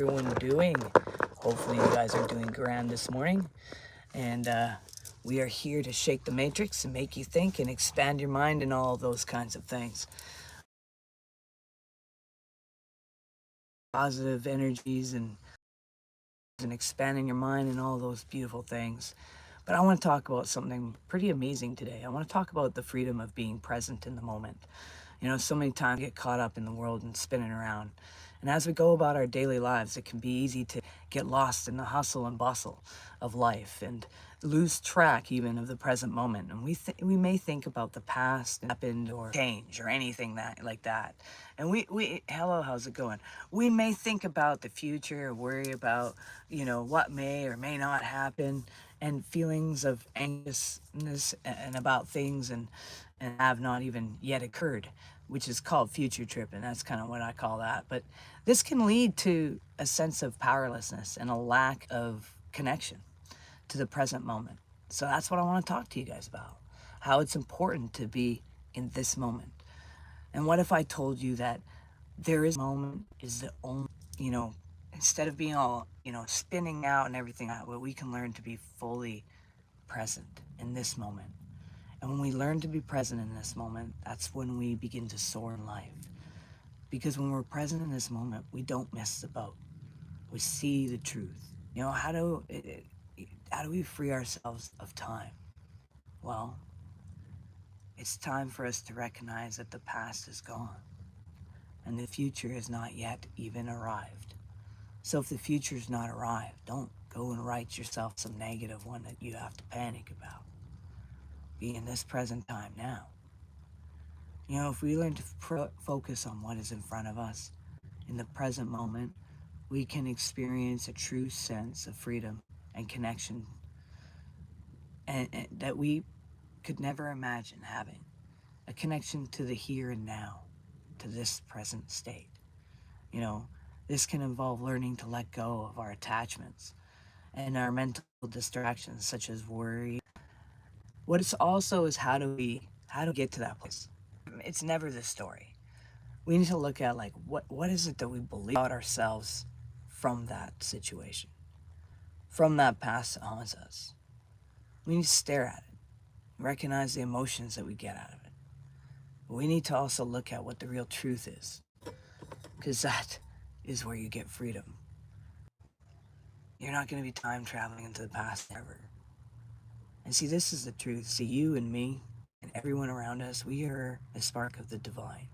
Everyone doing? Hopefully you guys are doing grand this morning. And we are here to shake the matrix and make you think and expand your mind and all those kinds of things. Positive energies and expanding your mind and all those beautiful things. But I want to talk about something pretty amazing today. I want to talk about the freedom of being present in the moment. You know, so many times we get caught up in the world and spinning around. And as we go about our daily lives, it can be easy to get lost in the hustle and bustle of life and lose track even of the present moment. And we may think about the past and happened or change or anything like that. And hello, how's it going? We may think about the future or worry about, what may or may not happen, and feelings of anxiousness and about things and have not even yet occurred, which is called future tripping. That's kind of what I call that. But this can lead to a sense of powerlessness and a lack of connection to the present moment. So that's what I want to talk to you guys about, how it's important to be in this moment. And what if I told you that there is a moment is the only, instead of being all, spinning out and everything out, where we can learn to be fully present in this moment. And when we learn to be present in this moment, that's when we begin to soar in life. Because when we're present in this moment, we don't miss the boat. We see the truth. How do we free ourselves of time? Well, it's time for us to recognize that the past is gone and the future has not yet even arrived. So if the future's not arrived, don't go and write yourself some negative one that you have to panic about. Be in this present time now. If we learn to focus on what is in front of us in the present moment, we can experience a true sense of freedom and connection and that we could never imagine having. A connection to the here and now, to this present state. This can involve learning to let go of our attachments and our mental distractions such as worry. What it's also is how do we get to that place? It's never the story. We need to look at like what is it that we believe about ourselves from that situation, from that past that haunts us. We need to stare at it, recognize the emotions that we get out of it. But we need to also look at what the real truth is, because that is where you get freedom. You're not going to be time traveling into the past ever. And see, this is the truth. See, you and me and everyone around us, we are a spark of the divine.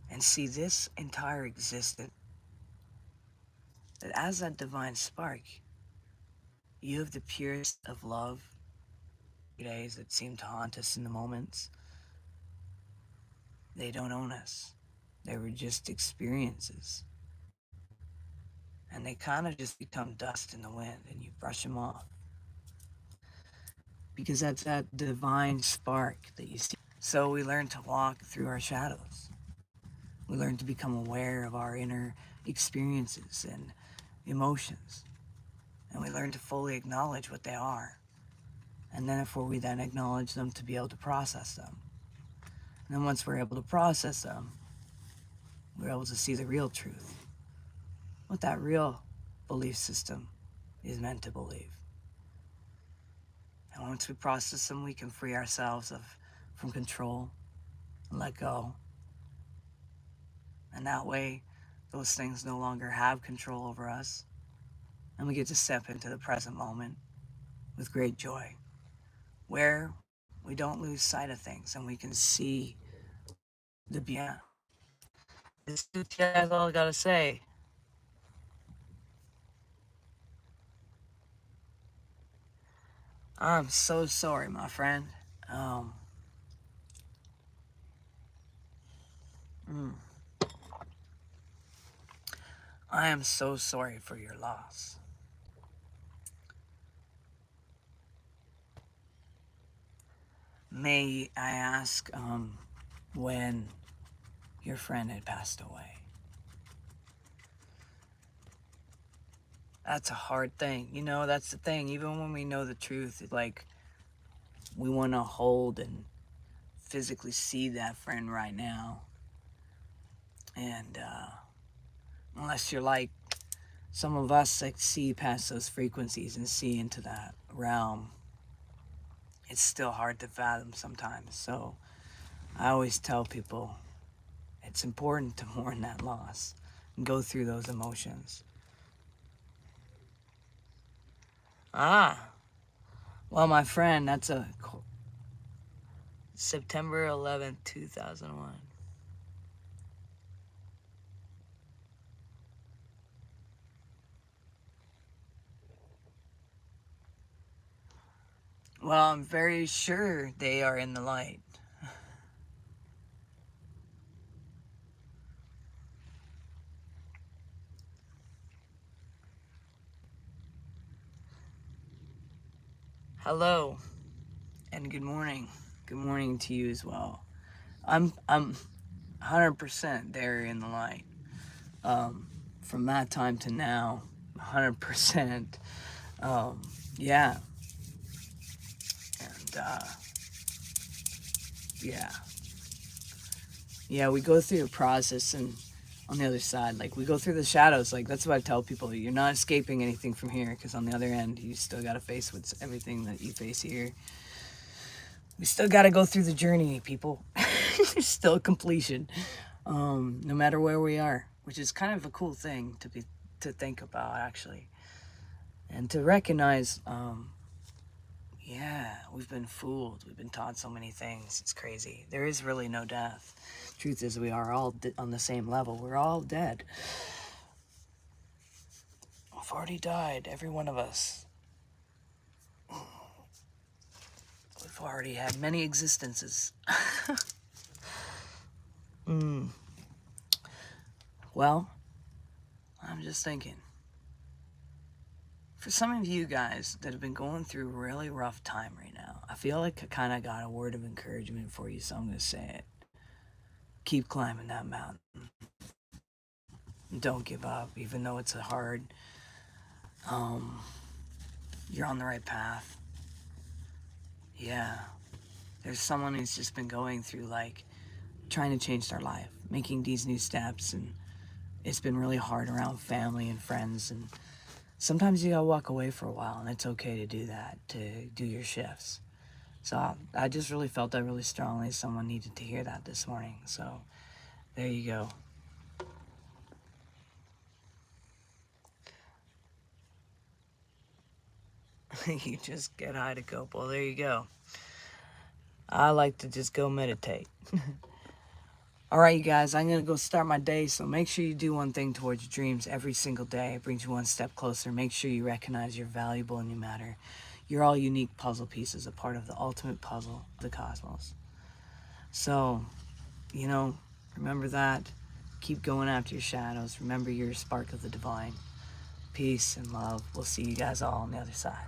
And see, this entire existence, that as that divine spark, you have the purest of love, days that seem to haunt us in the moments. They don't own us. They were just experiences. And they kind of just become dust in the wind and you brush them off. Because that's that divine spark that you see. So we learn to walk through our shadows. We learn to become aware of our inner experiences and emotions. And we learn to fully acknowledge what they are. And therefore we then acknowledge them to be able to process them. And then once we're able to process them, we're able to see the real truth. What that real belief system is meant to believe. And once we process them, we can free ourselves from control and let go. And that way, those things no longer have control over us. And we get to step into the present moment with great joy, where we don't lose sight of things and we can see the beyond. That's all I gotta say. I'm so sorry, my friend. Um, mm, I am so sorry for your loss. May I ask when your friend had passed away? That's a hard thing. That's the thing. Even when we know the truth, it's like we want to hold and physically see that friend right now. And unless you're like some of us that see past those frequencies and see into that realm, it's still hard to fathom sometimes. So I always tell people it's important to mourn that loss and go through those emotions. Well, my friend, that's a September 11th, 2001. Well, I'm very sure they are in the light. Hello and good morning. Good morning to you as well. I'm 100% there in the light. From that time to now, 100%. Yeah. And yeah, we go through a process, and on the other side, like, we go through the shadows. Like, that's what I tell people. You're not escaping anything from here, because on the other end, you still got to face what's everything that you face here. We still got to go through the journey, people. There's still completion, no matter where we are, which is kind of a cool thing to think about, actually, and to recognize. Yeah, we've been fooled. We've been taught so many things. It's crazy. There is really no death. Truth is, we are all on the same level. We're all dead. We've already died, every one of us. We've already had many existences. Well, I'm just thinking. For some of you guys that have been going through a really rough time right now, I feel like I kind of got a word of encouragement for you, so I'm going to say it. Keep climbing that mountain. Don't give up, even though it's hard. You're on the right path. Yeah. There's someone who's just been going through, like, trying to change their life, making these new steps, and it's been really hard around family and friends, and sometimes you gotta walk away for a while, and it's okay to do that, to do your shifts. So I just really felt that really strongly. Someone needed to hear that this morning. So there you go. You just get high to cope. Well, there you go. I like to just go meditate. All right, you guys, I'm going to go start my day. So make sure you do one thing towards your dreams every single day. It brings you one step closer. Make sure you recognize you're valuable and you matter. You're all unique puzzle pieces, a part of the ultimate puzzle of the cosmos. So, remember that. Keep going after your shadows. Remember you're a spark of the divine. Peace and love. We'll see you guys all on the other side.